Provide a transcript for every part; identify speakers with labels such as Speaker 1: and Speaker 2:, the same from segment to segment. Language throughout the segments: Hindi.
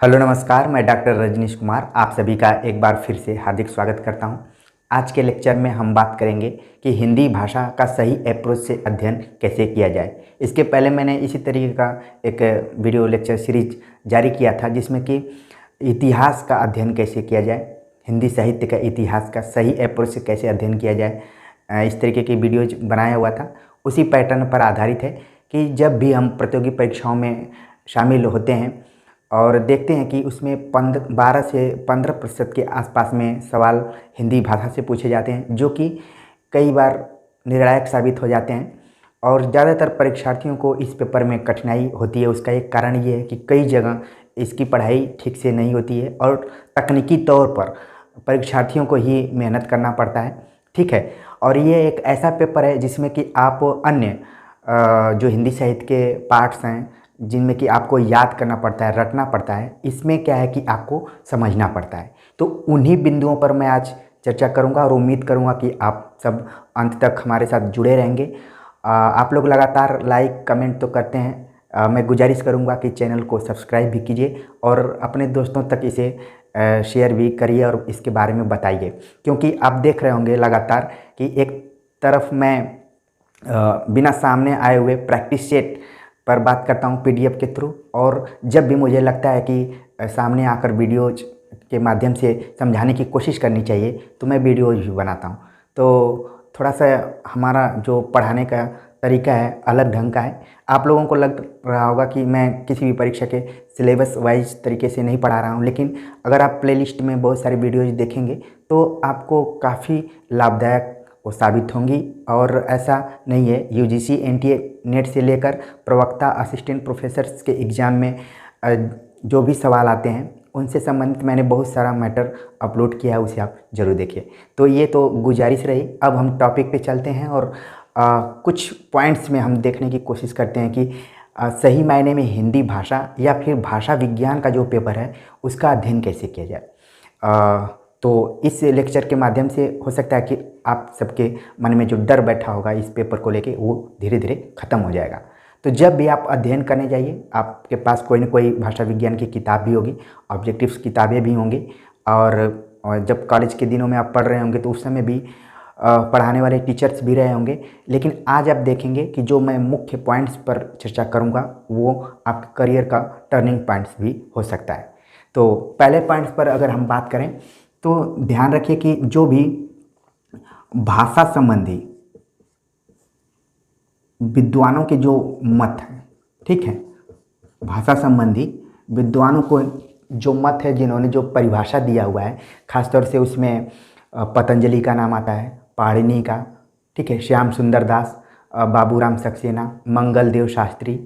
Speaker 1: हेलो नमस्कार, मैं डॉक्टर रजनीश कुमार आप सभी का एक बार फिर से हार्दिक स्वागत करता हूं। आज के लेक्चर में हम बात करेंगे कि हिंदी भाषा का सही अप्रोच से अध्ययन कैसे किया जाए। इसके पहले मैंने इसी तरीके का एक वीडियो लेक्चर सीरीज जारी किया था जिसमें कि इतिहास का अध्ययन कैसे किया जाए, हिंदी साहित्य का इतिहास का सही अप्रोच से कैसे अध्ययन किया जाए। इस तरीके की वीडियोज बनाया हुआ था। उसी पैटर्न पर आधारित है कि जब भी हम प्रतियोगी परीक्षाओं में शामिल होते हैं और देखते हैं कि उसमें 12 से 15% के आसपास में सवाल हिंदी भाषा से पूछे जाते हैं, जो कि कई बार निर्णायक साबित हो जाते हैं और ज़्यादातर परीक्षार्थियों को इस पेपर में कठिनाई होती है। उसका एक कारण ये है कि कई जगह इसकी पढ़ाई ठीक से नहीं होती है और तकनीकी तौर पर परीक्षार्थियों को ही मेहनत करना पड़ता है। ठीक है, और ये एक ऐसा पेपर है जिसमें कि आप अन्य जो हिंदी साहित्य के पार्ट्स हैं जिनमें कि आपको याद करना पड़ता है, रटना पड़ता है, इसमें क्या है कि आपको समझना पड़ता है। तो उन्हीं बिंदुओं पर मैं आज चर्चा करूंगा और उम्मीद करूंगा कि आप सब अंत तक हमारे साथ जुड़े रहेंगे। आप लोग लगातार लाइक कमेंट तो करते हैं, मैं गुजारिश करूंगा कि चैनल को सब्सक्राइब भी कीजिए और अपने दोस्तों तक इसे शेयर भी करिए और इसके बारे में बताइए, क्योंकि आप देख रहे होंगे लगातार कि एक तरफ मैं बिना सामने आए हुए प्रैक्टिस सेट पर बात करता हूँ पीडीएफ के थ्रू, और जब भी मुझे लगता है कि सामने आकर वीडियोज के माध्यम से समझाने की कोशिश करनी चाहिए तो मैं वीडियोज भी बनाता हूँ। तो थोड़ा सा हमारा जो पढ़ाने का तरीका है अलग ढंग का है। आप लोगों को लग रहा होगा कि मैं किसी भी परीक्षा के सिलेबस वाइज तरीके से नहीं पढ़ा रहा हूँ, लेकिन अगर आप प्लेलिस्ट में बहुत सारे वीडियोज देखेंगे तो आपको काफ़ी लाभदायक वो साबित होंगी। और ऐसा नहीं है, यूजीसी एनटीए नेट से लेकर प्रवक्ता असिस्टेंट प्रोफेसर्स के एग्ज़ाम में जो भी सवाल आते हैं उनसे संबंधित मैंने बहुत सारा मैटर अपलोड किया है, उसे आप ज़रूर देखिए। तो ये तो गुजारिश रही। अब हम टॉपिक पे चलते हैं और कुछ पॉइंट्स में हम देखने की कोशिश करते हैं कि सही मायने में हिंदी भाषा या फिर भाषा विज्ञान का जो पेपर है उसका अध्ययन कैसे किया जाए। तो इस लेक्चर के माध्यम से हो सकता है कि आप सबके मन में जो डर बैठा होगा इस पेपर को लेके वो धीरे धीरे ख़त्म हो जाएगा। तो जब भी आप अध्ययन करने जाइए आपके पास कोई न कोई भाषा विज्ञान की किताब भी होगी, ऑब्जेक्टिव्स किताबें भी होंगी, और जब कॉलेज के दिनों में आप पढ़ रहे होंगे तो उस समय भी पढ़ाने वाले टीचर्स भी रहे होंगे। लेकिन आज आप देखेंगे कि जो मैं मुख्य पॉइंट्स पर चर्चा करूँगा वो आपके करियर का टर्निंग पॉइंट्स भी हो सकता है। तो पहले पॉइंट्स पर अगर हम बात करें तो ध्यान रखिए कि जो भी भाषा संबंधी विद्वानों के जो मत हैं, ठीक है, भाषा संबंधी विद्वानों को जो मत है, जिन्होंने जो परिभाषा दिया हुआ है, खासतौर से उसमें पतंजलि का नाम आता है, पाणिनि का, ठीक है, श्याम सुंदर दास, बाबूराम सक्सेना, मंगल देव शास्त्री,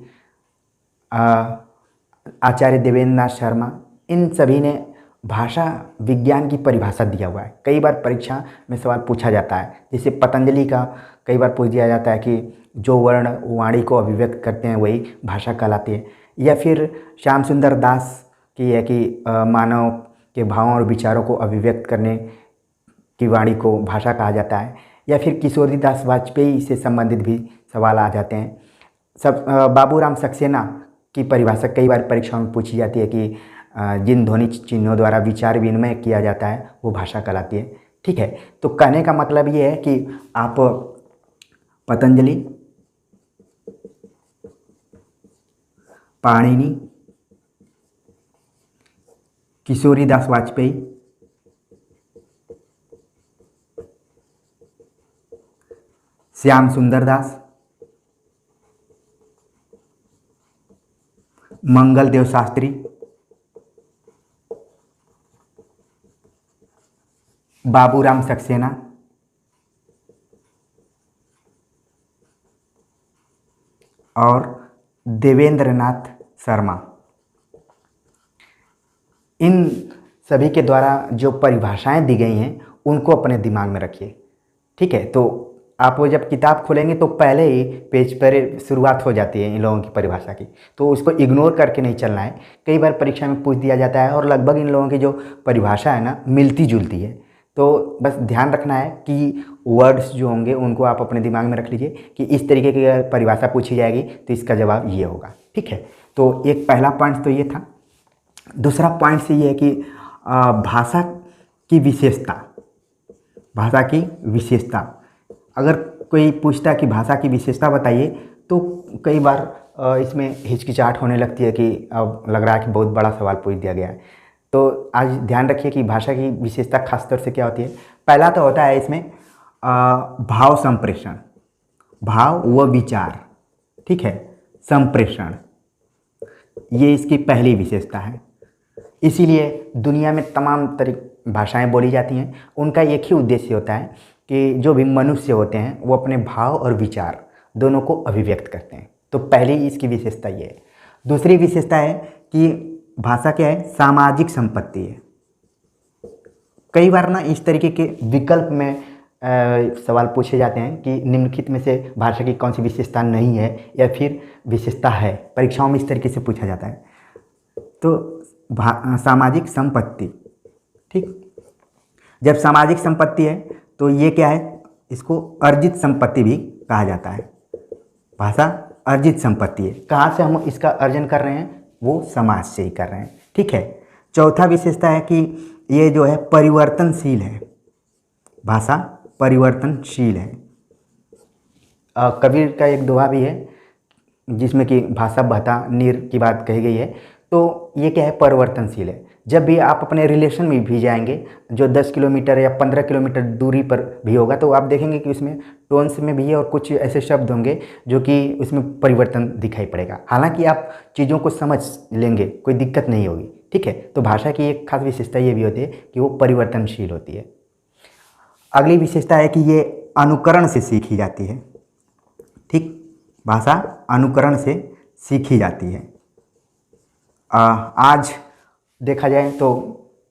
Speaker 1: आचार्य देवेंद्र नाथ शर्मा, इन सभी ने भाषा विज्ञान की परिभाषा दिया हुआ है। कई बार परीक्षा में सवाल पूछा जाता है, जैसे पतंजलि का कई बार पूछ दिया जाता है कि जो वर्ण वाणी को अभिव्यक्त करते हैं वही भाषा कहलाती है। या फिर श्याम सुंदर दास की है कि मानव के भावों और विचारों को अभिव्यक्त करने की वाणी को भाषा कहा जाता है। या फिर किशोरी दास वाजपेयी से संबंधित भी सवाल आ जाते हैं। बाबूराम सक्सेना की परिभाषा कई बार परीक्षाओं में पूछी जाती है कि जिन ध्वनि चिन्हों द्वारा विचार विनिमय किया जाता है वो भाषा कहलाती है। ठीक है, तो कहने का मतलब ये है कि आप पतंजलि, पाणिनि, किशोरी दास वाजपेयी, श्याम सुंदर दास, मंगल देव शास्त्री, बाबूराम सक्सेना, और देवेंद्र नाथ शर्मा, इन सभी के द्वारा जो परिभाषाएं दी गई हैं उनको अपने दिमाग में रखिए। ठीक है, तो आप वो जब किताब खोलेंगे तो पहले ही पेज पर शुरुआत हो जाती है इन लोगों की परिभाषा की, तो उसको इग्नोर करके नहीं चलना है। कई बार परीक्षा में पूछ दिया जाता है और लगभग इन लोगों की जो परिभाषा है ना मिलती जुलती है। तो बस ध्यान रखना है कि वर्ड्स जो होंगे उनको आप अपने दिमाग में रख लीजिए कि इस तरीके की परिभाषा पूछी जाएगी तो इसका जवाब ये होगा। ठीक है, तो एक पहला पॉइंट तो ये था। दूसरा पॉइंट से ये है कि भाषा की विशेषता, भाषा की विशेषता, अगर कोई पूछता कि भाषा की विशेषता बताइए तो कई बार इसमें हिचकिचाहट होने लगती है कि अब लग रहा है कि बहुत बड़ा सवाल पूछ दिया गया है। तो आज ध्यान रखिए कि भाषा की विशेषता खासतौर से क्या होती है। पहला तो होता है इसमें भाव संप्रेषण, भाव व विचार, ठीक है, संप्रेषण, ये इसकी पहली विशेषता है। इसीलिए दुनिया में तमाम भाषाएं बोली जाती हैं, उनका एक ही उद्देश्य होता है कि जो भी मनुष्य होते हैं वो अपने भाव और विचार दोनों को अभिव्यक्त करते हैं। तो पहली इसकी विशेषता ये है। दूसरी विशेषता है कि भाषा क्या है, सामाजिक संपत्ति है। कई बार ना इस तरीके के विकल्प में सवाल पूछे जाते हैं कि निम्नलिखित में से भाषा की कौन सी विशेषता नहीं है या फिर विशेषता है, परीक्षाओं में इस तरीके से पूछा जाता है। तो सामाजिक संपत्ति, ठीक, जब सामाजिक संपत्ति है तो ये क्या है, इसको अर्जित संपत्ति भी कहा जाता है। भाषा अर्जित संपत्ति है। कहाँ से हम इसका अर्जन कर रहे हैं, वो समाज से ही कर रहे हैं, ठीक है। चौथा विशेषता है कि ये जो है परिवर्तनशील है, भाषा परिवर्तनशील है। कबीर का एक दोहा भी है जिसमें कि भाषा बहता नीर की बात कही गई है। तो ये क्या है, परिवर्तनशील है। जब भी आप अपने रिलेशन में भी जाएंगे जो 10 किलोमीटर या 15 किलोमीटर दूरी पर भी होगा तो आप देखेंगे कि उसमें टोन्स में भी है और कुछ ऐसे शब्द होंगे जो कि उसमें परिवर्तन दिखाई पड़ेगा। हालांकि आप चीज़ों को समझ लेंगे, कोई दिक्कत नहीं होगी, ठीक है। तो भाषा की एक खास विशेषता ये भी होती है कि वो परिवर्तनशील होती है। अगली विशेषता है कि ये अनुकरण से सीखी जाती है, ठीक, भाषा अनुकरण से सीखी जाती है। आज देखा जाए तो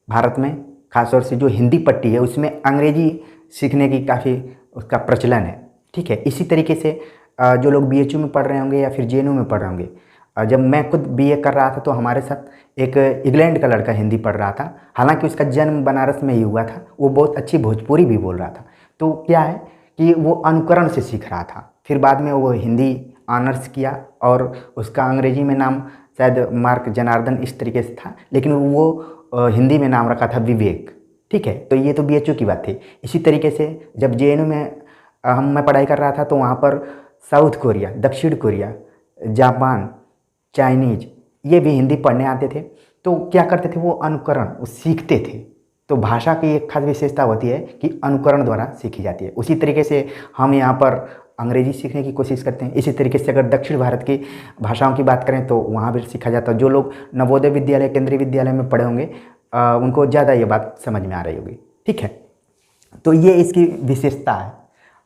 Speaker 1: भारत में खासतौर से जो हिंदी पट्टी है उसमें अंग्रेजी सीखने की काफ़ी उसका प्रचलन है, ठीक है। इसी तरीके से जो लोग बीएचयू में पढ़ रहे होंगे या फिर जेएनयू में पढ़ रहे होंगे, जब मैं खुद बीए कर रहा था तो हमारे साथ एक इंग्लैंड का लड़का हिंदी पढ़ रहा था। हालांकि उसका जन्म बनारस में ही हुआ था, वो बहुत अच्छी भोजपुरी भी बोल रहा था। तो क्या है कि वो अनुकरण से सीख रहा था। फिर बाद में वो हिंदी ऑनर्स किया और उसका अंग्रेजी में नाम शायद मार्क जनार्दन इस तरीके से था, लेकिन वो हिंदी में नाम रखा था विवेक, ठीक है। तो ये तो बीएचयू की बात थी। इसी तरीके से जब जेएनयू में मैं पढ़ाई कर रहा था तो वहाँ पर साउथ कोरिया, दक्षिण कोरिया, जापान, चाइनीज, ये भी हिंदी पढ़ने आते थे। तो क्या करते थे, वो अनुकरण, वो सीखते थे। तो भाषा की एक खास विशेषता होती है कि अनुकरण द्वारा सीखी जाती है। उसी तरीके से हम यहाँ पर अंग्रेजी सीखने की कोशिश करते हैं। इसी तरीके से अगर दक्षिण भारत की भाषाओं की बात करें तो वहाँ भी सीखा जाता है। जो लोग नवोदय विद्यालय, केंद्रीय विद्यालय में पढ़े होंगे उनको ज़्यादा ये बात समझ में आ रही होगी, ठीक है। तो ये इसकी विशेषता है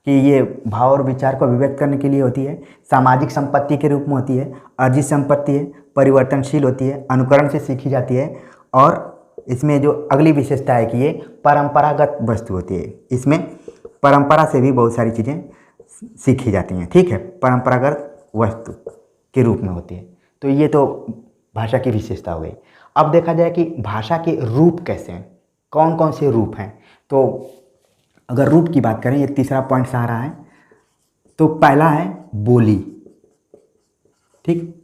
Speaker 1: कि ये भाव और विचार को अभिव्यक्त करने के लिए होती है, सामाजिक संपत्ति के रूप में होती है, अर्जित संपत्ति है, परिवर्तनशील होती है, अनुकरण से सीखी जाती है, और इसमें जो अगली विशेषता है कि ये परंपरागत वस्तु होती है। इसमें परंपरा से भी बहुत सारी चीज़ें सीखी जाती हैं, ठीक है, परंपरागत वस्तु के रूप में होती है। तो ये तो भाषा की विशेषता हो गई। अब देखा जाए कि भाषा के रूप कैसे हैं, कौन कौन से रूप हैं। तो अगर रूप की बात करें, ये तीसरा पॉइंट आ रहा है। तो पहला है बोली, ठीक।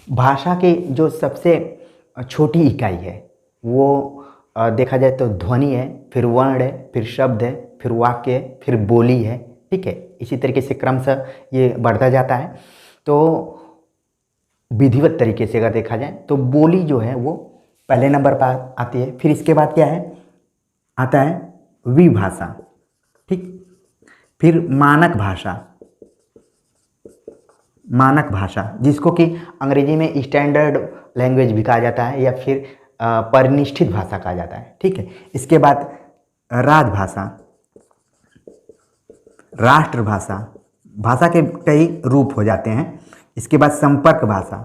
Speaker 1: भाषा की जो सबसे छोटी इकाई है वो देखा जाए तो ध्वनि है, फिर वर्ण है, फिर शब्द है, फिर वाक्य है, फिर बोली है, ठीक है। इसी तरीके से क्रमशः ये बढ़ता जाता है। तो विधिवत तरीके से अगर देखा जाए तो बोली जो है वो पहले नंबर पर आती है। फिर इसके बाद क्या है, आता है विभाषा, ठीक। फिर मानक भाषा, मानक भाषा जिसको कि अंग्रेजी में स्टैंडर्ड लैंग्वेज भी कहा जाता है या फिर परिनिष्ठित भाषा कहा जाता है, ठीक है। इसके बाद राजभाषा, राष्ट्रभाषा, भाषा के कई रूप हो जाते हैं। इसके बाद संपर्क भाषा,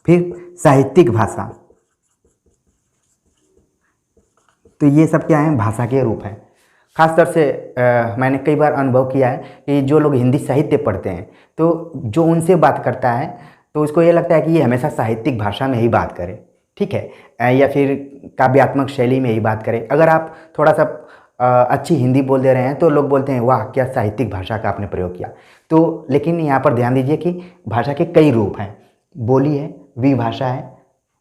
Speaker 1: फिर साहित्यिक भाषा। तो ये सब क्या है, भाषा के रूप हैं। खासतौर से मैंने कई बार अनुभव किया है कि जो लोग हिंदी साहित्य पढ़ते हैं तो जो उनसे बात करता है तो उसको ये लगता है कि ये हमेशा साहित्यिक भाषा में ही बात करे, ठीक है, या फिर काव्यात्मक शैली में ही बात करे। अगर आप थोड़ा सा अच्छी हिंदी बोल दे रहे हैं तो लोग बोलते हैं वाह क्या साहित्यिक भाषा का आपने प्रयोग किया। तो लेकिन यहाँ पर ध्यान दीजिए कि भाषा के कई रूप हैं, बोली है, विभाषा है,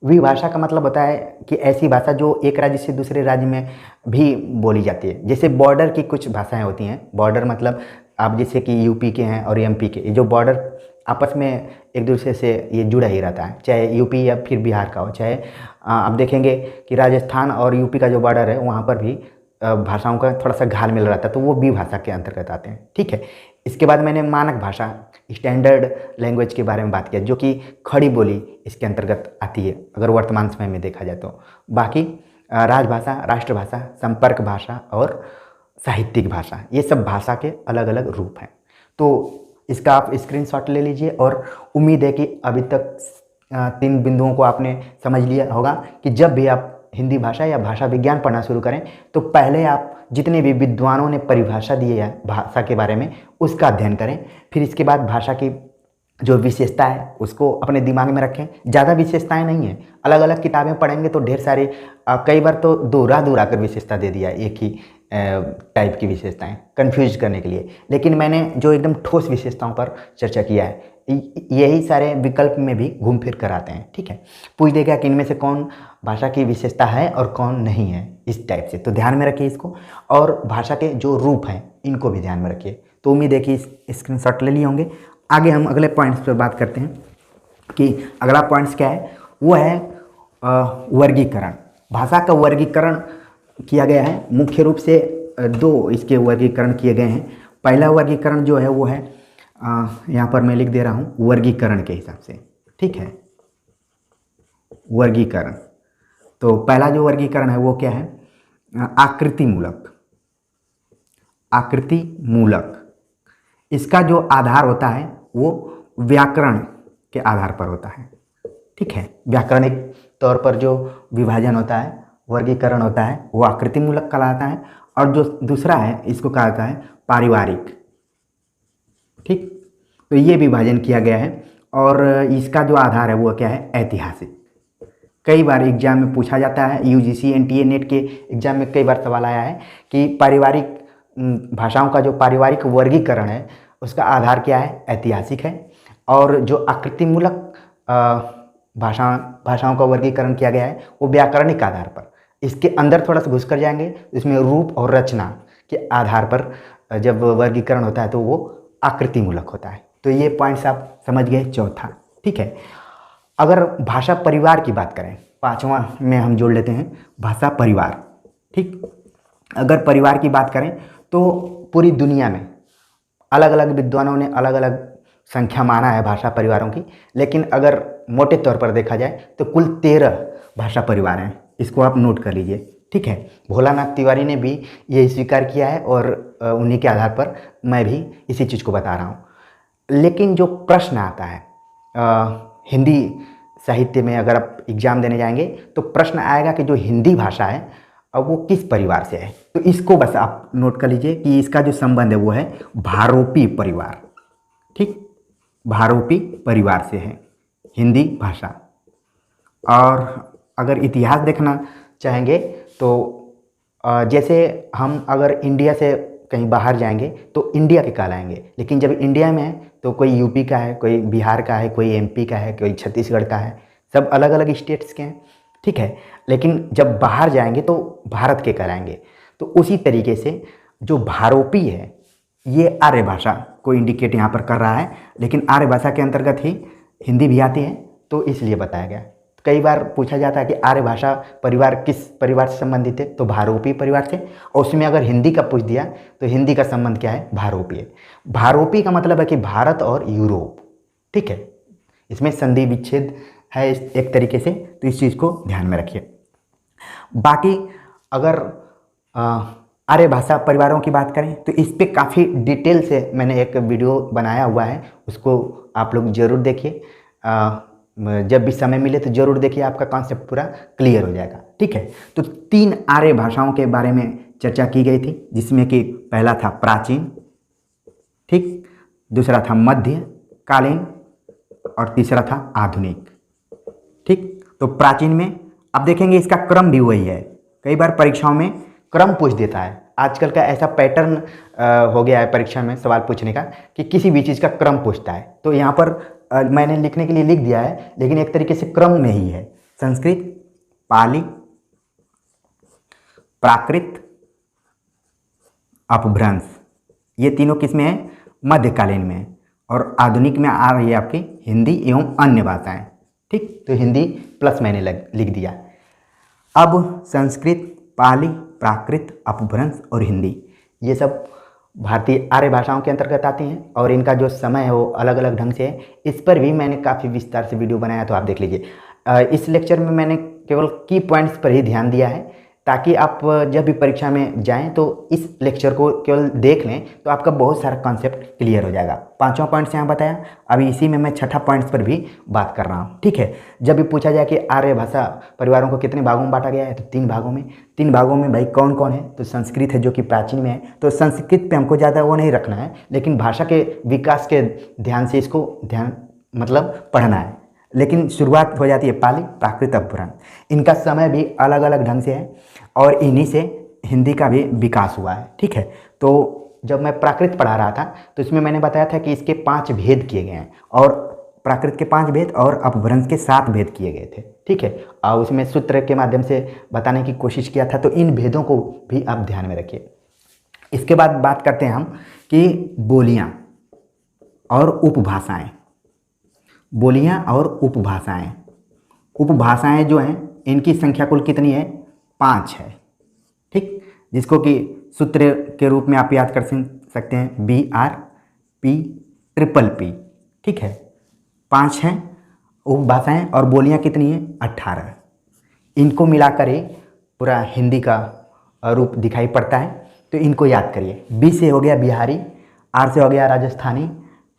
Speaker 1: विभाषा का मतलब होता है कि ऐसी भाषा जो एक राज्य से दूसरे राज्य में भी बोली जाती है। जैसे बॉर्डर की कुछ भाषाएं होती हैं। बॉर्डर मतलब आप जैसे कि यूपी के हैं और एमपी के, ये जो बॉर्डर आपस में एक दूसरे से ये जुड़ा ही रहता है, चाहे यूपी या फिर बिहार का हो, चाहे आप देखेंगे कि राजस्थान और यूपी का जो बॉर्डर है वहाँ पर भी भाषाओं का थोड़ा सा घाल मिल रहता है, तो वो भी भाषा के अंतर्गत आते हैं। ठीक है। इसके बाद मैंने मानक भाषा, स्टैंडर्ड लैंग्वेज के बारे में बात किया, जो कि खड़ी बोली इसके अंतर्गत आती है अगर वर्तमान समय में देखा जाए तो। बाकी राजभाषा, राष्ट्रभाषा, संपर्क भाषा और साहित्यिक भाषा, ये सब भाषा के अलग अलग रूप हैं। तो इसका आप स्क्रीनशॉट ले लीजिए और उम्मीद है कि अभी तक 3 बिंदुओं को आपने समझ लिया होगा कि जब भी आप हिंदी भाषा या भाषा विज्ञान पढ़ना शुरू करें तो पहले आप जितने भी विद्वानों ने परिभाषा दी है भाषा के बारे में उसका अध्ययन करें। फिर इसके बाद भाषा की जो विशेषता है उसको अपने दिमाग में रखें। ज़्यादा विशेषताएं नहीं हैं, अलग अलग किताबें पढ़ेंगे तो ढेर सारे कई बार तो दोहरा कर विशेषता दे दिया एक ही टाइप की विशेषताएं कंफ्यूज करने के लिए। लेकिन मैंने जो एकदम ठोस विशेषताओं पर चर्चा किया है, यही सारे विकल्प में भी घूम फिर कर आते हैं। ठीक है। पूछ देगा कि इनमें से कौन भाषा की विशेषता है और कौन नहीं है, इस टाइप से। तो ध्यान में रखिए इसको, और भाषा के जो रूप हैं इनको भी ध्यान में रखिए। तो उम्मीद है कि स्क्रीनशॉट ले लिए होंगे। आगे हम अगले पॉइंट्स पर बात करते हैं कि अगला पॉइंट्स क्या है, वो है वर्गीकरण। भाषा का वर्गीकरण किया गया है, मुख्य रूप से 2 इसके वर्गीकरण किए गए हैं। पहला वर्गीकरण जो है वो है यहाँ पर मैं लिख दे रहा हूँ वर्गीकरण के हिसाब से। ठीक है, वर्गीकरण। तो पहला जो वर्गीकरण है वो क्या है, आकृति मूलक। आकृति मूलक, इसका जो आधार होता है वो व्याकरण के आधार पर होता है। ठीक है, व्याकरणिक तौर पर जो विभाजन होता है, वर्गीकरण होता है, वो आकृति मूलक कहलाता है। और जो दूसरा है इसको कहा जाता है पारिवारिक। ठीक, तो ये विभाजन किया गया है और इसका जो आधार है वो क्या है, ऐतिहासिक। कई बार एग्जाम में पूछा जाता है, यूजीसी एनटीए नेट के एग्जाम में कई बार सवाल आया है कि पारिवारिक भाषाओं का जो पारिवारिक वर्गीकरण है उसका आधार क्या है, ऐतिहासिक है। और जो आकृति मूलक भाषाओं का वर्गीकरण किया गया है वो व्याकरणिक आधार पर। इसके अंदर थोड़ा सा घुस कर जाएंगे, इसमें रूप और रचना के आधार पर जब वर्गीकरण होता है तो वो आकृति मूलक होता है। तो ये पॉइंट्स आप समझ गए, चौथा। ठीक है, अगर भाषा परिवार की बात करें, 5वां में हम जोड़ लेते हैं भाषा परिवार। ठीक, अगर परिवार की बात करें तो पूरी दुनिया में अलग अलग विद्वानों ने अलग अलग संख्या माना है भाषा परिवारों की, लेकिन अगर मोटे तौर पर देखा जाए तो कुल 13 भाषा परिवार हैं। इसको आप नोट कर लीजिए। ठीक है, भोलानाथ तिवारी ने भी ये स्वीकार किया है और उन्हीं के आधार पर मैं भी इसी चीज़ को बता रहा हूँ। लेकिन जो प्रश्न आता है हिंदी साहित्य में, अगर आप एग्ज़ाम देने जाएंगे तो प्रश्न आएगा कि जो हिंदी भाषा है अब वो किस परिवार से है। तो इसको बस आप नोट कर लीजिए कि इसका जो संबंध है वो है भारोपी परिवार। ठीक, भारोपी परिवार से है हिंदी भाषा। और अगर इतिहास देखना चाहेंगे तो जैसे हम अगर इंडिया से कहीं बाहर जाएंगे तो इंडिया के कहलाएंगे, लेकिन जब इंडिया में है तो कोई यूपी का है, कोई बिहार का है, कोई एमपी का है, कोई छत्तीसगढ़ का है, सब अलग अलग स्टेट्स के हैं। ठीक है, लेकिन जब बाहर जाएंगे तो भारत के कहलाएंगे। तो उसी तरीके से जो भारोपी है ये आर्य भाषा को इंडिकेट यहाँ पर कर रहा है, लेकिन आर्य भाषा के अंतर्गत ही हिंदी भी आती है, तो इसलिए बताया गया। कई बार पूछा जाता है कि आर्य भाषा परिवार किस परिवार से संबंधित है, तो भारोपी परिवार से। और उसमें अगर हिंदी का पूछ दिया तो हिंदी का संबंध क्या है, भारोपी है। भारोपी का मतलब है कि भारत और यूरोप। ठीक है, इसमें संधि विच्छेद है एक तरीके से, तो इस चीज़ को ध्यान में रखिए। बाकी अगर आर्य भाषा परिवारों की बात करें तो इस पर काफ़ी डिटेल से मैंने एक वीडियो बनाया हुआ है, उसको आप लोग ज़रूर देखिए। जब भी समय मिले तो ज़रूर देखिए, आपका कॉन्सेप्ट पूरा क्लियर हो जाएगा। ठीक है, तो 3 आर्य भाषाओं के बारे में चर्चा की गई थी, जिसमें कि पहला था प्राचीन, ठीक, दूसरा था मध्यकालीन और तीसरा था आधुनिक। ठीक, तो प्राचीन में आप देखेंगे इसका क्रम भी वही है। कई बार परीक्षाओं में क्रम पूछ देता है। आजकल का ऐसा पैटर्न हो गया है परीक्षा में सवाल पूछने का कि किसी भी चीज़ का क्रम पूछता है। तो यहाँ पर मैंने लिखने के लिए लिख दिया है, लेकिन एक तरीके से क्रम में ही है। संस्कृत, पाली, प्राकृत, अपभ्रंश, ये तीनों किस में है? मध्यकालीन में है। और आधुनिक में आ रही है आपकी हिंदी एवं अन्य भाषाएं। ठीक, तो हिंदी प्लस मैंने लिख दिया। अब संस्कृत, पाली, प्राकृत, अपभ्रंश और हिंदी, ये सब भारतीय आर्य भाषाओं के अंतर्गत आती हैं और इनका जो समय है वो अलग अलग ढंग से है। इस पर भी मैंने काफ़ी विस्तार से वीडियो बनाया, तो आप देख लीजिए। इस लेक्चर में मैंने केवल की पॉइंट्स पर ही ध्यान दिया है, ताकि आप जब भी परीक्षा में जाएं तो इस लेक्चर को केवल देख लें तो आपका बहुत सारा कॉन्सेप्ट क्लियर हो जाएगा। पांचवा पॉइंट्स यहाँ बताया, अभी इसी में मैं छठा पॉइंट्स पर भी बात कर रहा हूँ। ठीक है, जब भी पूछा जाए कि आर्य भाषा परिवारों को कितने भागों में बांटा गया है, तो 3 भागों में। 3 भागों में भाई कौन कौन है? तो संस्कृत है जो कि प्राचीन में है, तो संस्कृत पे हमको ज़्यादा वो नहीं रखना है, लेकिन भाषा के विकास के ध्यान से इसको मतलब पढ़ना है। लेकिन शुरुआत हो जाती है पाली, प्राकृत, अपभ्रंश। इनका समय भी अलग अलग ढंग से है और इन्हीं से हिंदी का भी विकास हुआ है। ठीक है, तो जब मैं प्राकृत पढ़ा रहा था तो इसमें मैंने बताया था कि इसके 5 भेद किए गए हैं, और प्राकृत के 5 भेद और अपभ्रंश के 7 भेद किए गए थे। ठीक है, और उसमें सूत्र के माध्यम से बताने की कोशिश किया था, तो इन भेदों को भी आप ध्यान में रखिए। इसके बाद बात करते हैं हम कि बोलियाँ और उपभाषाएँ। बोलियाँ और उपभाषाएँ। उपभाषाएँ जो हैं इनकी संख्या कुल कितनी है? 5 है। ठीक, जिसको कि सूत्र के रूप में आप याद कर सकते हैं, BRP ठीक है, 5 हैं उपभाषाएँ, और बोलियाँ कितनी हैं? 18। इनको मिलाकर ही पूरा हिंदी का रूप दिखाई पड़ता है, तो इनको याद करिए। B से हो गया बिहारी, R से हो गया राजस्थानी,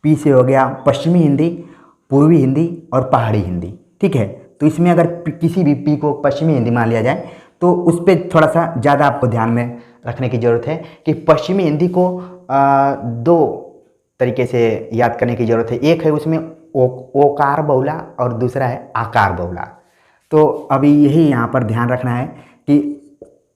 Speaker 1: P से हो गया पश्चिमी हिंदी, पूर्वी हिंदी और पहाड़ी हिंदी। ठीक है, तो इसमें अगर किसी भी P को पश्चिमी हिंदी मान लिया जाए तो उस पर थोड़ा सा ज़्यादा आपको ध्यान में रखने की ज़रूरत है कि पश्चिमी हिंदी को 2 तरीके से याद करने की ज़रूरत है। एक है उसमें ओकार बहुला और दूसरा है आकार बहुला। तो अभी यही यहाँ पर ध्यान रखना है कि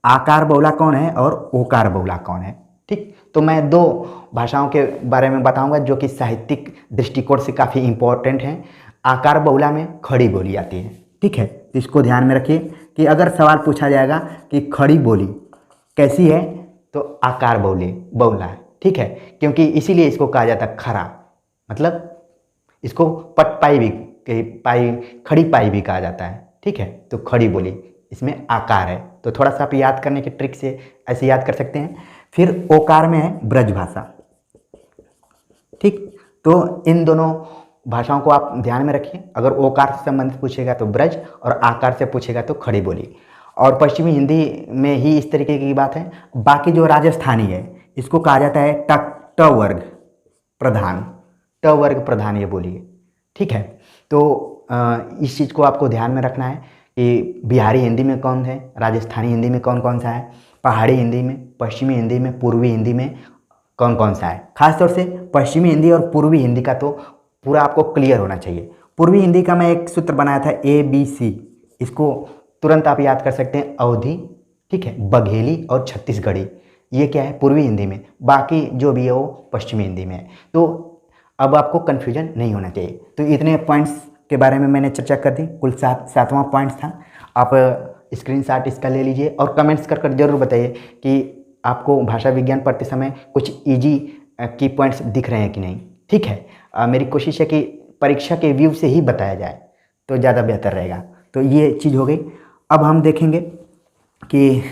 Speaker 1: आकार बहुला कौन है और ओकार बहुला कौन है। ठीक, तो मैं 2 भाषाओं के बारे में बताऊंगा जो कि साहित्यिक दृष्टिकोण से काफ़ी इम्पोर्टेंट हैं। आकार बहुला में खड़ी बोली आती है। ठीक है, तो इसको ध्यान में रखिए कि अगर सवाल पूछा जाएगा कि खड़ी बोली कैसी है, तो आकार बहुला है। ठीक है, क्योंकि इसीलिए इसको कहा जाता है खरा, मतलब इसको खड़ी पाई भी कहा जाता है। ठीक है, तो खड़ी बोली इसमें आकार है, तो थोड़ा सा आप याद करने के ट्रिक से ऐसे याद कर सकते हैं। फिर ओकार में है ब्रजभाषा। ठीक, तो इन दोनों भाषाओं को आप ध्यान में रखिए। अगर ओकार से संबंधित पूछेगा तो ब्रज, और आकार से पूछेगा तो खड़ी बोली। और पश्चिमी हिंदी में ही इस तरीके की बात है। बाकी जो राजस्थानी है इसको कहा जाता है ट वर्ग प्रधान ये बोली है। ठीक है, तो इस चीज़ को आपको ध्यान में रखना है कि बिहारी हिंदी में कौन है, राजस्थानी हिंदी में कौन कौन सा है, पहाड़ी हिंदी में, पश्चिमी हिंदी में, पूर्वी हिंदी में कौन कौन सा है। खासतौर से पश्चिमी हिंदी और पूर्वी हिंदी का तो पूरा आपको क्लियर होना चाहिए। पूर्वी हिंदी का मैं एक सूत्र बनाया था ABC, इसको तुरंत आप याद कर सकते हैं, अवधी, ठीक है, बघेली और छत्तीसगढ़ी, ये क्या है? पूर्वी हिंदी में। बाकी जो भी है वो पश्चिमी हिंदी में है। तो अब आपको कन्फ्यूजन नहीं होना चाहिए। तो इतने पॉइंट्स के बारे में मैंने चर्चा कर दी, कुल 7वां पॉइंट्स था। आप स्क्रीनशॉट इसका ले लीजिए और कमेंट्स कर जरूर बताइए कि आपको भाषा विज्ञान पढ़ते समय कुछ ईजी की पॉइंट्स दिख रहे हैं कि नहीं। ठीक है, मेरी कोशिश है कि परीक्षा के व्यू से ही बताया जाए तो ज़्यादा बेहतर रहेगा। तो ये चीज़ हो गई। अब हम देखेंगे कि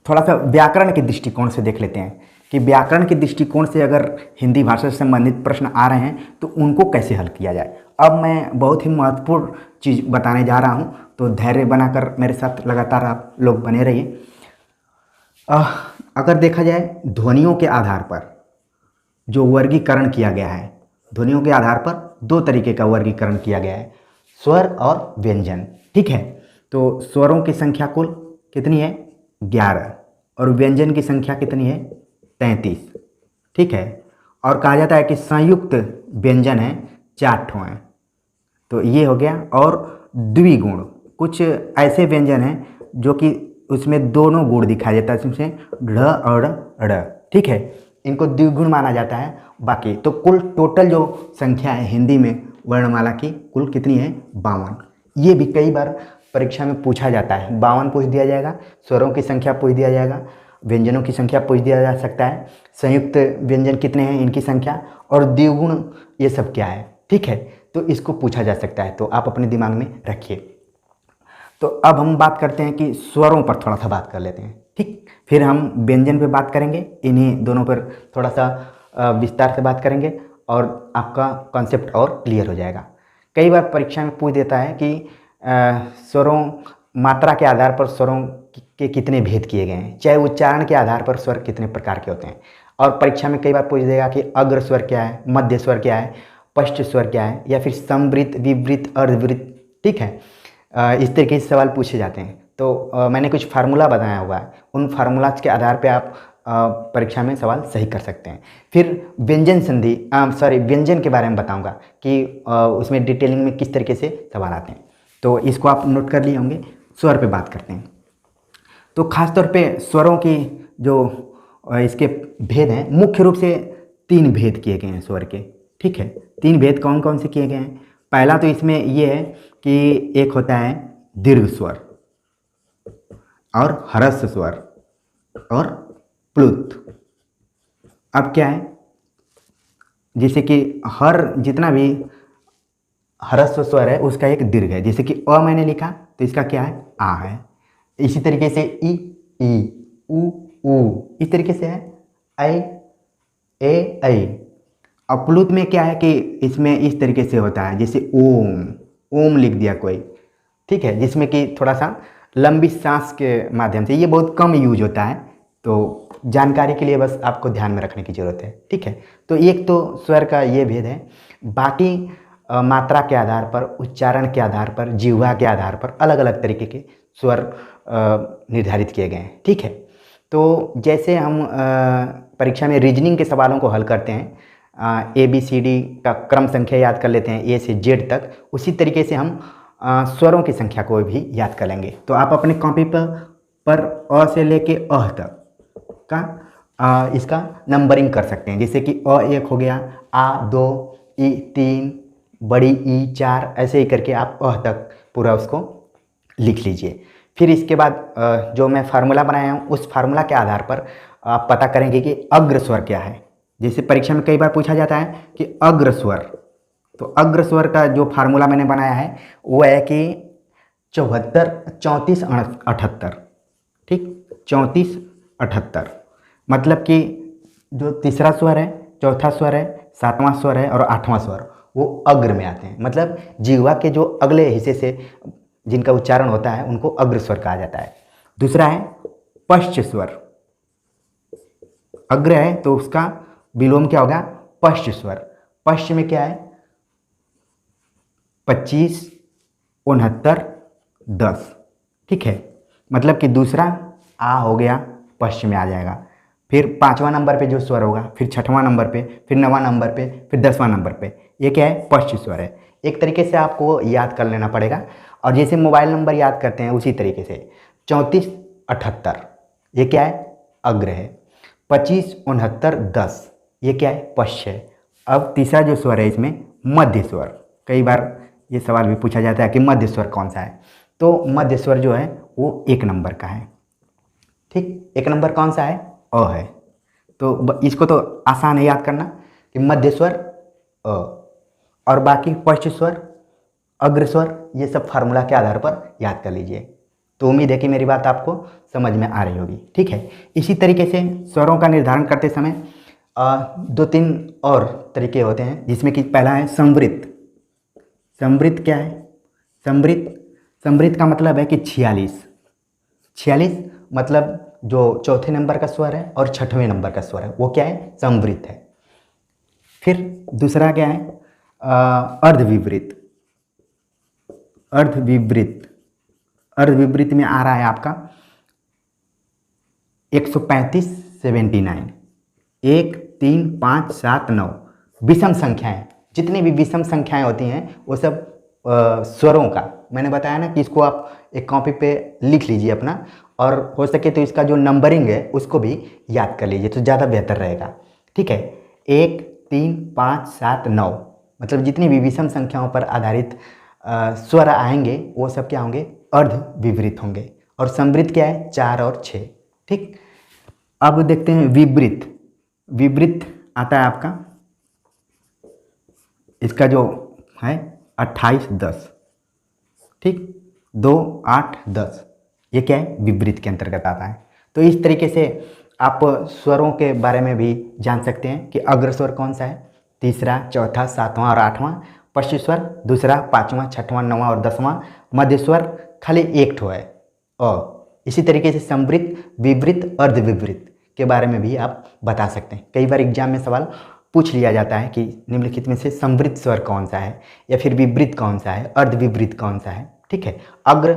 Speaker 1: थोड़ा सा व्याकरण के दृष्टिकोण से देख लेते हैं कि व्याकरण के दृष्टिकोण से अगर हिंदी भाषा से संबंधित प्रश्न आ रहे हैं तो उनको कैसे हल किया जाए। अब मैं बहुत ही महत्वपूर्ण चीज़ बताने जा रहा हूँ, तो धैर्य बनाकर मेरे साथ लगातार आप लोग बने रहिए। अगर देखा जाए ध्वनियों के आधार पर जो वर्गीकरण किया गया है, ध्वनियों के आधार पर 2 तरीके का वर्गीकरण किया गया है, स्वर और व्यंजन। ठीक है, तो स्वरों की संख्या कुल कितनी है? 11, और व्यंजन की संख्या कितनी है? 33। ठीक है, और कहा जाता है कि संयुक्त व्यंजन है 4 ठो हैं। तो ये हो गया। और द्विगुण, कुछ ऐसे व्यंजन हैं जो कि उसमें दोनों गुण दिखाया जाता है, इसमें ढ और ड़। ठीक है, इनको द्विगुण माना जाता है। बाकी तो कुल टोटल जो संख्या है हिंदी में वर्णमाला की कुल कितनी है? 52। ये भी कई बार परीक्षा में पूछा जाता है। 52 पूछ दिया जाएगा, स्वरों की संख्या पूछ दिया जाएगा, व्यंजनों की संख्या पूछ दिया जा सकता है, संयुक्त व्यंजन कितने हैं इनकी संख्या, और द्विगुण ये सब क्या है, ठीक है। तो इसको पूछा जा सकता है, तो आप अपने दिमाग में रखिए। तो अब हम बात करते हैं कि स्वरों पर थोड़ा सा बात कर लेते हैं, ठीक। फिर हम व्यंजन पे बात करेंगे, इन्हीं दोनों पर थोड़ा सा विस्तार से बात करेंगे और आपका कॉन्सेप्ट और क्लियर हो जाएगा। कई बार परीक्षा में पूछ देता है कि स्वरों, मात्रा के आधार पर स्वरों के कितने भेद किए गए हैं, चाहे उच्चारण के आधार पर स्वर कितने प्रकार के होते हैं। और परीक्षा में कई बार पूछ देगा कि अग्र स्वर क्या है, मध्य स्वर क्या है, पश्च स्वर क्या है, या फिर समवृत्त, विवृत्त, अर्धवृत्त, ठीक है। इस तरीके से सवाल पूछे जाते हैं। तो मैंने कुछ फार्मूला बताया हुआ है, उन फार्मूलाज के आधार पे आप परीक्षा में सवाल सही कर सकते हैं। फिर व्यंजन संधि, व्यंजन के बारे में बताऊंगा कि उसमें डिटेलिंग में किस तरीके से सवाल आते हैं, तो इसको आप नोट कर लिए होंगे। स्वर पे बात करते हैं। तो खासतौर पे स्वरों की जो इसके भेद हैं, मुख्य रूप से 3 भेद किए गए हैं स्वर के, ठीक है। 3 भेद कौन कौन से किए गए हैं? पहला तो इसमें ये है कि एक होता है दीर्घ स्वर और ह्रस्व स्वर और प्लुत। अब क्या है, जैसे कि हर जितना भी ह्रस्व स्वर है उसका एक दीर्घ है, जैसे कि अ मैंने लिखा तो इसका क्या है, आ है। इसी तरीके से ई, उ, ऊ, इस तरीके से है ऐ, ए, ऐ। अपलुत में क्या है कि इसमें इस तरीके से होता है, जैसे ओम, ओम लिख दिया कोई, ठीक है, जिसमें कि थोड़ा सा लंबी सांस के माध्यम से, ये बहुत कम यूज होता है, तो जानकारी के लिए बस आपको ध्यान में रखने की ज़रूरत है, ठीक है। तो एक तो स्वर का ये भेद है। बाकी मात्रा के आधार पर, उच्चारण के आधार पर, जिह्वा के आधार पर अलग अलग तरीके के स्वर निर्धारित किए गए हैं, ठीक है। तो जैसे हम परीक्षा में रीजनिंग के सवालों को हल करते हैं, ABCD का क्रम संख्या याद कर लेते हैं A से Z तक, उसी तरीके से हम स्वरों की संख्या को भी याद कर लेंगे। तो आप अपने कॉपी पर अ से लेके अह तक का इसका नंबरिंग कर सकते हैं, जैसे कि अ 1 हो गया, आ 2, ई 3, बड़ी ई 4, ऐसे ही करके आप अह तक पूरा उसको लिख लीजिए। फिर इसके बाद जो मैं फार्मूला बनाया हूँ उस फार्मूला के आधार पर आप पता करेंगे कि अग्र स्वर क्या है। जैसे परीक्षा में कई बार पूछा जाता है कि अग्र स्वर, तो अग्र स्वर का जो फार्मूला मैंने बनाया है वो है कि 74, 34, 78, ठीक, 34, 78। मतलब कि जो तीसरा स्वर है, चौथा स्वर है, 7वां स्वर है और 8वां स्वर वो अग्र में आते हैं। मतलब जिह्वा के जो अगले हिस्से से जिनका उच्चारण होता है उनको अग्र स्वर कहा जाता है। दूसरा है पश्च स्वर, अग्र है तो उसका विलोम क्या होगा, पश्च स्वर। पश्च में क्या है, 25, 69, 10, ठीक है। मतलब कि दूसरा आ हो गया, पश्च में आ जाएगा। फिर 5वां नंबर पे जो स्वर होगा, फिर 6वां नंबर पे, फिर 9वां नंबर पे, फिर 10वां नंबर पे, ये क्या है, पश्च स्वर है। एक तरीके से आपको याद कर लेना पड़ेगा, और जैसे मोबाइल नंबर याद करते हैं उसी तरीके से 34, 78 ये क्या है, अग्र है। 25, 69, 10 ये क्या है, पश्च है। अब तीसरा जो स्वर है इसमें मध्य स्वर, कई बार ये सवाल भी पूछा जाता है कि मध्य स्वर कौन सा है, तो मध्य स्वर जो है वो 1 नंबर का है, ठीक। 1 नंबर कौन सा है, अ है। तो इसको तो आसान है याद करना कि मध्य स्वर अ, और बाकी पश्च स्वर, अग्र स्वर, ये सब फार्मूला के आधार पर याद कर लीजिए। तो उम्मीद है कि मेरी बात आपको समझ में आ रही होगी, ठीक है। इसी तरीके से स्वरों का निर्धारण करते समय 2-3 और तरीके होते हैं, जिसमें कि पहला है समवृत्त। समवृत्त क्या है, समवृत्त का मतलब है कि 46 मतलब जो चौथे नंबर का स्वर है और 6वें नंबर का स्वर है वो क्या है, समवृत्त है। फिर दूसरा क्या है, अर्धविवृत्त। अर्धविवृत्त में आ रहा है आपका 135, 79, 1, 3, 5, 7, 9 विषम संख्याएं, जितनी भी विषम संख्याएं होती हैं वो सब स्वरों का मैंने बताया ना कि इसको आप एक कॉपी पे लिख लीजिए अपना, और हो सके तो इसका जो नंबरिंग है उसको भी याद कर लीजिए तो ज़्यादा बेहतर रहेगा, ठीक है। 1, 3, 5, 7, 9 मतलब जितनी भी विषम संख्याओं पर आधारित स्वर आएंगे वो सब क्या होंगे, अर्ध विवृत होंगे। और समवृत्त क्या है? 4 और 6। ठीक, अब देखते हैं विवृत। विवृत आता है आपका, इसका जो है 28 10, ठीक, 2 8 10, ये क्या है? विवृत के अंतर्गत आता है। तो इस तरीके से आप स्वरों के बारे में भी जान सकते हैं कि अग्रस्वर कौन सा है, तीसरा, चौथा, सातवां और आठवां, पश्च स्वर दूसरा, पाँचवां, छठवां, नौवां और 10वां, मध्य स्वर खाली एक ठो है अ। इसी तरीके से समवृत्त, विवृत, अर्धविवृत के बारे में भी आप बता सकते हैं। कई बार एग्जाम में सवाल पूछ लिया जाता है कि निम्नलिखित में से समवृत्त स्वर कौन सा है, या फिर विवृत कौन सा है, अर्धविवृत कौन सा है। ठीक है, अग्र,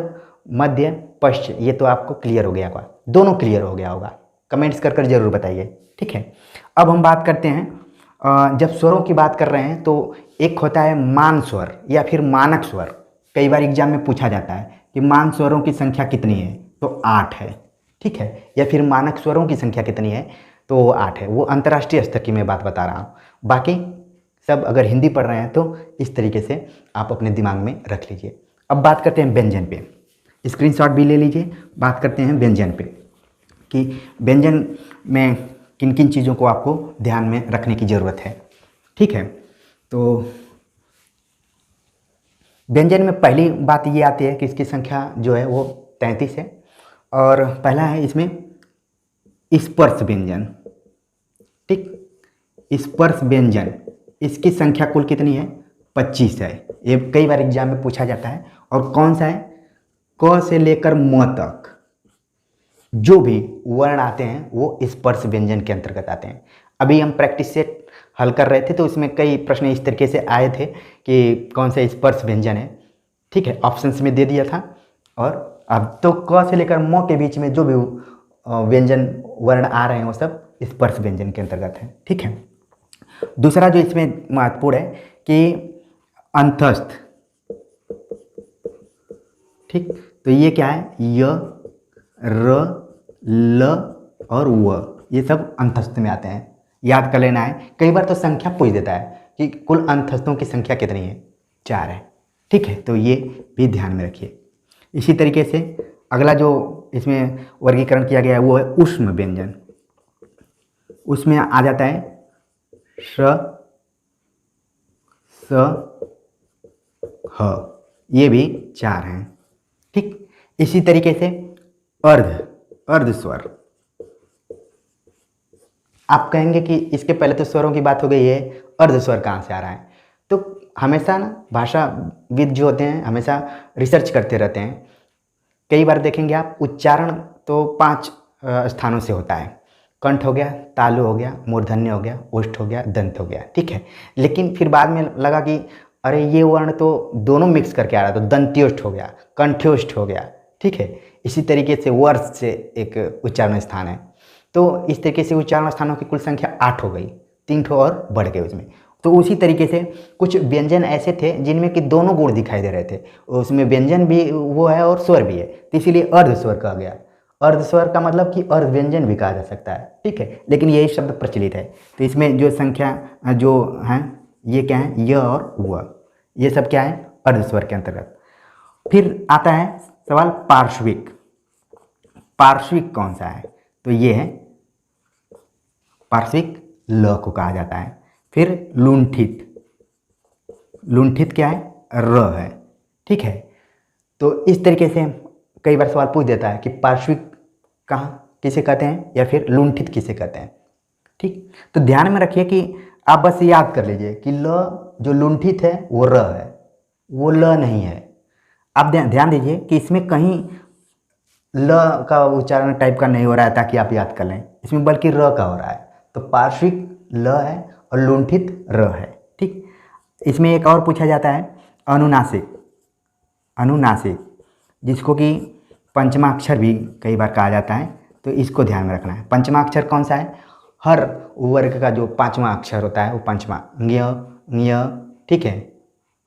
Speaker 1: मध्य, पश्च, ये तो आपको क्लियर हो गया होगा, दोनों क्लियर हो गया होगा। कमेंट्स कर जरूर बताइए। ठीक है, अब हम बात करते हैं, जब स्वरों की बात कर रहे हैं तो एक होता है मान स्वर या फिर मानक स्वर। कई बार एग्जाम में पूछा जाता है कि मान स्वरों की संख्या कितनी है, तो 8 है। ठीक है, या फिर मानक स्वरों की संख्या कितनी है, तो वो 8 है। वो अंतर्राष्ट्रीय स्तर की मैं बात बता रहा हूँ। बाकी सब अगर हिंदी पढ़ रहे हैं तो इस तरीके से आप अपने दिमाग में रख लीजिए। अब बात करते हैं व्यंजन पे, स्क्रीनशॉट भी ले लीजिए। बात करते हैं व्यंजन पे कि व्यंजन में किन किन चीज़ों को आपको ध्यान में रखने की ज़रूरत है। ठीक है, तो व्यंजन में पहली बात ये आती है कि इसकी संख्या जो है वो 33 है। और पहला है इसमें स्पर्श व्यंजन। ठीक, स्पर्श व्यंजन, इसकी संख्या कुल कितनी है? 25 है। ये कई बार एग्जाम में पूछा जाता है। और कौन सा है? क से लेकर म तक जो भी वर्ण आते हैं वो स्पर्श व्यंजन के अंतर्गत आते हैं। अभी हम प्रैक्टिस सेट हल कर रहे थे तो इसमें कई प्रश्न इस तरीके से आए थे कि कौन सा स्पर्श व्यंजन है। ठीक है, ऑप्शंस में दे दिया था। और अब तो क से लेकर म के बीच में जो भी व्यंजन वर्ण आ रहे हैं वो सब स्पर्श व्यंजन के अंतर्गत है। ठीक है, दूसरा जो इसमें महत्वपूर्ण है कि अंतस्थ। ठीक, तो ये क्या है? य, र, ल और व, ये सब अंतस्थ में आते हैं, याद कर लेना है। कई बार तो संख्या पूछ देता है कि कुल अंतस्थों की संख्या कितनी है, 4 है। ठीक है, तो ये भी ध्यान में रखिए। इसी तरीके से अगला जो इसमें वर्गीकरण किया गया है वो है ऊष्म व्यंजन। उसमें आ जाता है श, स, ह, ये भी 4 हैं। ठीक, इसी तरीके से अर्ध स्वर। आप कहेंगे कि इसके पहले तो स्वरों की बात हो गई है, अर्ध स्वर कहाँ से आ रहा है? तो हमेशा ना भाषाविद जो होते हैं हमेशा रिसर्च करते रहते हैं। कई बार देखेंगे आप, उच्चारण तो 5 स्थानों से होता है। कंठ हो गया, तालु हो गया, मूर्धन्य हो गया, ओष्ठ हो गया, दंत हो गया। ठीक है, लेकिन फिर बाद में लगा कि अरे ये वर्ण तो दोनों मिक्स करके आ रहा है, तो दंत्योष्ठ हो गया, कंठ्योष्ठ हो गया। ठीक है, इसी तरीके से वर्ष से एक उच्चारण स्थान है। तो इस तरीके से उच्चारण स्थानों की कुल संख्या 8 हो गई, 3 ठो और बढ़ गए उसमें। तो उसी तरीके से कुछ व्यंजन ऐसे थे जिनमें कि दोनों गुण दिखाई दे रहे थे, उसमें व्यंजन भी वो है और स्वर भी है, तो इसीलिए अर्ध स्वर कहा गया। अर्ध स्वर का मतलब कि अर्ध व्यंजन भी कहा जा सकता है। ठीक है, लेकिन यही शब्द प्रचलित है। तो इसमें जो संख्या जो हैं ये क्या है? य और व, ये सब क्या है? अर्ध स्वर के अंतर्गत। फिर आता है सवाल पार्श्विक। पार्श्विक कौन सा है? तो ये है पार्श्विक, ल को कहा जाता है। फिर लुंठित। लुंठित क्या है? र है। ठीक है, तो इस तरीके से कई बार सवाल पूछ देता है कि पार्श्विक कहाँ किसे कहते हैं या फिर लुंठित किसे कहते हैं। ठीक, तो ध्यान में रखिए कि आप बस याद कर लीजिए कि ल जो लुंठित है वो र है, वो ल नहीं है। आप ध्यान दीजिए कि इसमें कहीं ल का उच्चारण टाइप का नहीं हो रहा है ताकि आप याद कर लें, इसमें बल्कि र का हो रहा है। तो पार्श्विक ल है और लुंठित र है। ठीक, इसमें एक और पूछा जाता है अनुनासिक। अनुनासिक जिसको कि पंचमाक्षर भी कई बार कहा जाता है, तो इसको ध्यान में रखना है। पंचमाक्षर कौन सा है? हर वर्ग का जो 5वां अक्षर होता है वो पंचमा, ञ, ठीक है,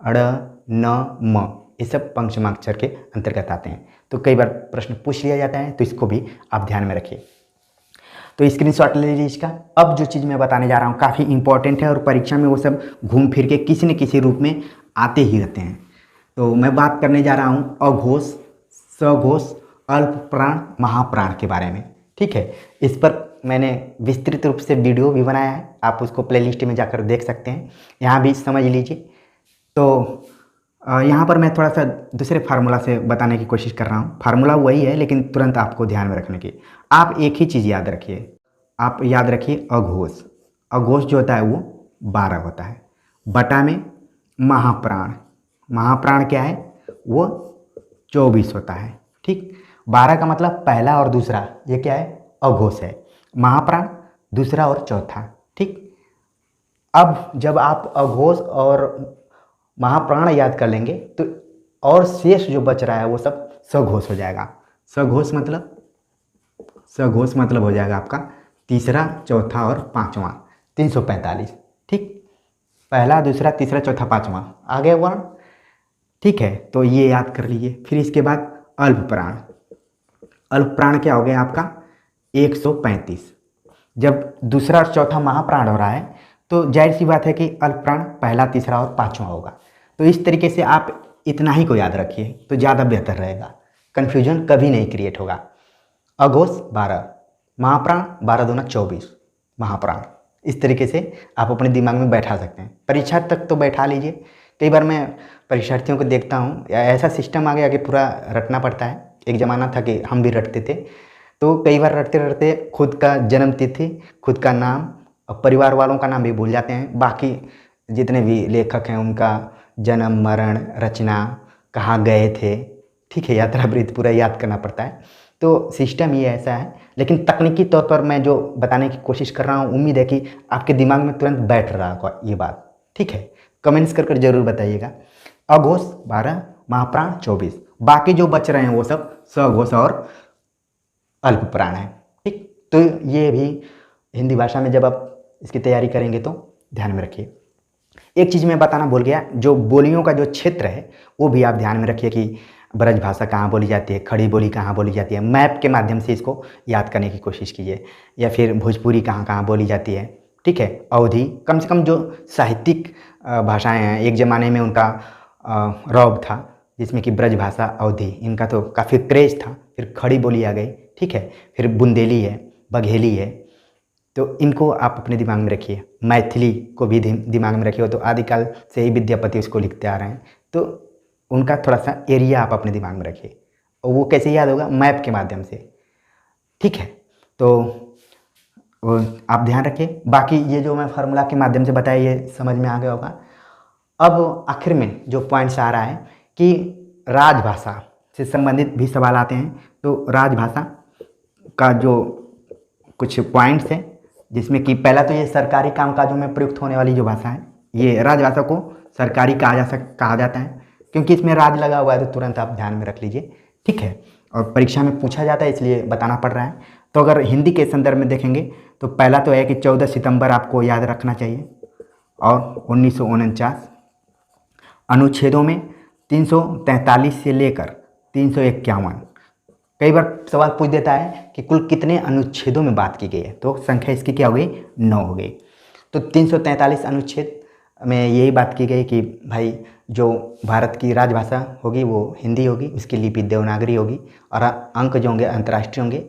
Speaker 1: अड़, न, म, ये सब पंचमाक्षर के अंतर्गत आते हैं। तो कई बार प्रश्न पूछ लिया जाता है, तो इसको भी आप ध्यान में रखिए। तो स्क्रीनशॉट ले लीजिए इसका। अब जो चीज़ मैं बताने जा रहा हूँ काफ़ी इंपॉर्टेंट है और परीक्षा में वो सब घूम फिर के किसी न किसी रूप में आते ही रहते हैं। तो मैं बात करने जा रहा हूँ अघोष, सघोष, अल्प प्राण, महाप्राण के बारे में। ठीक है, इस पर मैंने विस्तृत रूप से वीडियो भी बनाया है, आप उसको प्लेलिस्ट में जाकर देख सकते हैं, यहाँ भी समझ लीजिए। तो यहाँ पर मैं थोड़ा सा दूसरे फार्मूला से बताने की कोशिश कर रहा हूँ। फार्मूला वही है लेकिन तुरंत आपको ध्यान में रखने की, आप एक ही चीज़ याद रखिए, आप याद रखिए अघोष। अघोष जो होता है वो 12 होता है, बटा में महाप्राण, महाप्राण क्या है वो 24 होता है। ठीक, 12 का मतलब पहला और दूसरा, ये क्या है अघोष है, महाप्राण दूसरा और चौथा। ठीक, अब जब आप अघोष और महाप्राण याद कर लेंगे तो और शेष जो बच रहा है वो सब सघोष हो जाएगा। सघोष मतलब हो जाएगा आपका तीसरा, चौथा और पांचवा, 345। ठीक, पहला, दूसरा, तीसरा, चौथा, पांचवा आ गए वर्ण। ठीक है, तो ये याद कर लीजिए। फिर इसके बाद अल्प प्राण, अल्प प्राण क्या हो गया आपका 135। जब दूसरा और चौथा महाप्राण हो रहा है तो जाहिर सी बात है कि अल्प प्राण पहला, तीसरा और पांचवा होगा। तो इस तरीके से आप इतना ही को याद रखिए तो ज़्यादा बेहतर रहेगा, कन्फ्यूजन कभी नहीं क्रिएट होगा। अघोष 12, महाप्राण 12 दूना 24 महाप्राण। इस तरीके से आप अपने दिमाग में बैठा सकते हैं, परीक्षा तक तो बैठा लीजिए। कई बार मैं परीक्षार्थियों को देखता हूँ ऐसा सिस्टम आ गया कि पूरा रटना पड़ता है। एक ज़माना था कि हम भी रटते थे, तो कई बार रटते रटते खुद का जन्म तिथि, खुद का नाम और परिवार वालों का नाम भी भूल जाते हैं। बाकी जितने भी लेखक हैं उनका जन्म, मरण, रचना, कहाँ गए थे, ठीक है, यात्रा वृत्त पूरा याद करना पड़ता है। तो सिस्टम ये ऐसा है, लेकिन तकनीकी तौर पर मैं जो बताने की कोशिश कर रहा हूँ, उम्मीद है कि आपके दिमाग में तुरंत बैठ रहा होगा ये बात। ठीक है, कमेंट्स कर जरूर बताइएगा। अघोष 12, महाप्राण 24, बाकी जो बच रहे हैं वो सब सघोष और अल्प प्राण है। ठीक, तो ये भी हिंदी भाषा में जब आप इसकी तैयारी करेंगे तो ध्यान में रखिए। एक चीज़ मैं बताना भूल गया, जो बोलियों का जो क्षेत्र है वो भी आप ध्यान में रखिए कि ब्रज भाषा कहाँ बोली जाती है, खड़ी बोली कहाँ बोली जाती है। मैप के माध्यम से इसको याद करने की कोशिश कीजिए, या फिर भोजपुरी कहाँ कहाँ बोली जाती है। ठीक है, अवधी, कम से कम जो साहित्यिक भाषाएं हैं, एक ज़माने में उनका रौब था जिसमें कि ब्रज भाषा, अवधी, इनका तो काफ़ी क्रेज था। फिर खड़ी बोली आ गई, ठीक है, फिर बुंदेली है, बघेली है, तो इनको आप अपने दिमाग में रखिए। मैथिली को भी दिमाग में रखिए, तो आदिकाल से ही विद्यापति उसको लिखते आ रहे हैं, तो उनका थोड़ा सा एरिया आप अपने दिमाग में रखिए। और वो कैसे याद होगा, मैप के माध्यम से। ठीक है, तो आप ध्यान रखिए। बाकी ये जो मैं फार्मूला के माध्यम से बताया ये समझ में आ गया होगा। अब आखिर में जो पॉइंट्स आ रहा है कि राजभाषा से संबंधित भी सवाल आते हैं, तो राजभाषा का जो कुछ पॉइंट्स हैं, जिसमें कि पहला तो ये सरकारी कामकाजों में प्रयुक्त होने वाली जो भाषा है, ये राजभाषा को सरकारी कहा जाता है, क्योंकि इसमें राज लगा हुआ है, तो तुरंत आप ध्यान में रख लीजिए। ठीक है, और परीक्षा में पूछा जाता है इसलिए बताना पड़ रहा है। तो अगर हिंदी के संदर्भ में देखेंगे तो पहला तो है कि 14 सितंबर आपको याद रखना चाहिए, और 1949 अनुच्छेदों में 343 से लेकर 351। कई बार सवाल पूछ देता है कि कुल कितने अनुच्छेदों में बात की गई है, तो संख्या इसकी क्या हो गई, 9 हो गई। तो 343 अनुच्छेद में यही बात की गई कि भाई जो भारत की राजभाषा होगी वो हिंदी होगी, उसकी लिपि देवनागरी होगी, और अंक जो होंगे अंतर्राष्ट्रीय होंगे।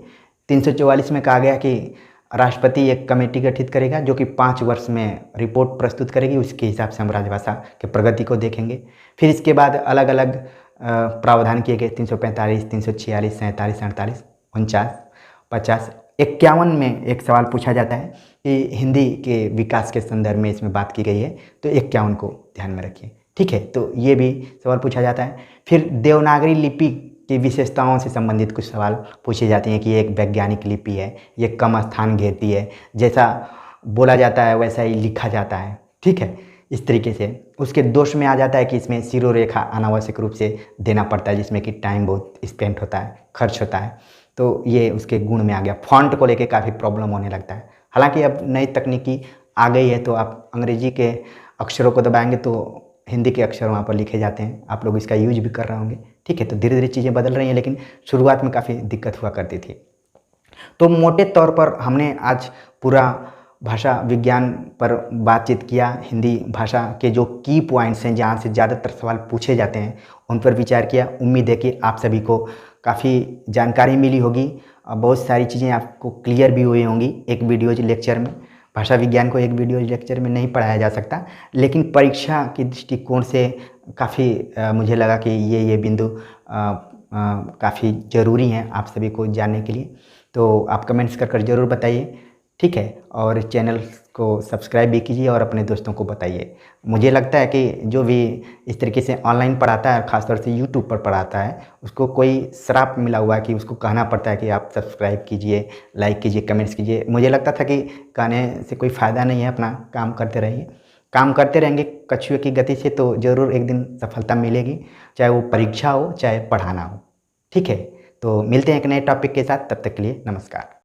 Speaker 1: 344 में कहा गया कि राष्ट्रपति एक कमेटी गठित करेगा जो कि 5 वर्ष में रिपोर्ट प्रस्तुत करेगी, उसके हिसाब से हम राजभाषा के प्रगति को देखेंगे। फिर इसके बाद अलग अलग प्रावधान किए गए, 345, 346, 47, 48, 49, 50, 51 में एक सवाल पूछा जाता है कि हिंदी के विकास के संदर्भ में इसमें बात की गई है, तो 51 को ध्यान में रखिए। ठीक है, तो ये भी सवाल पूछा जाता है। फिर देवनागरी लिपि की विशेषताओं से संबंधित कुछ सवाल पूछे जाते हैं कि ये एक वैज्ञानिक लिपि है, ये कम स्थान घेरती है, जैसा बोला जाता है वैसा ही लिखा जाता है। ठीक है, इस तरीके से। उसके दोष में आ जाता है कि इसमें शिरोरेखा अनावश्यक रूप से देना पड़ता है, जिसमें कि टाइम बहुत स्पेंड होता है, खर्च होता है, तो ये उसके गुण में आ गया। फॉन्ट को लेके काफ़ी प्रॉब्लम होने लगता है। हालांकि अब नई तकनीकी आ गई है, तो आप अंग्रेजी के अक्षरों को दबाएंगे तो हिंदी के अक्षर वहाँ पर लिखे जाते हैं, आप लोग इसका यूज भी कर रहे होंगे। ठीक है, तो धीरे धीरे चीज़ें बदल रही हैं, लेकिन शुरुआत में काफ़ी दिक्कत हुआ करती थी। तो मोटे तौर पर हमने आज पूरा भाषा विज्ञान पर बातचीत किया। हिंदी भाषा के जो की पॉइंट्स हैं, जहाँ से ज़्यादातर सवाल पूछे जाते हैं, उन पर विचार किया। उम्मीद है कि आप सभी को काफ़ी जानकारी मिली होगी और बहुत सारी चीज़ें आपको क्लियर भी हुई होंगी एक वीडियोज लेक्चर में। भाषा विज्ञान को एक वीडियो लेक्चर में नहीं पढ़ाया जा सकता, लेकिन परीक्षा के दृष्टिकोण से काफ़ी मुझे लगा कि ये बिंदु काफ़ी ज़रूरी हैं आप सभी को जानने के लिए। तो आप कमेंट्स कर ज़रूर बताइए, ठीक है। और चैनल को सब्सक्राइब भी कीजिए और अपने दोस्तों को बताइए। मुझे लगता है कि जो भी इस तरीके से ऑनलाइन पढ़ाता है, ख़ासतौर से यूट्यूब पर पढ़ाता है, उसको कोई श्राप मिला हुआ है कि उसको कहना पड़ता है कि आप सब्सक्राइब कीजिए, लाइक कीजिए, कमेंट्स कीजिए। मुझे लगता था कि कहने से कोई फ़ायदा नहीं है, अपना काम करते रहिए। काम करते रहेंगे कछुए की गति से तो ज़रूर एक दिन सफलता मिलेगी, चाहे वो परीक्षा हो चाहे पढ़ाना हो, ठीक है। तो मिलते हैं एक नए टॉपिक के साथ, तब तक के लिए नमस्कार।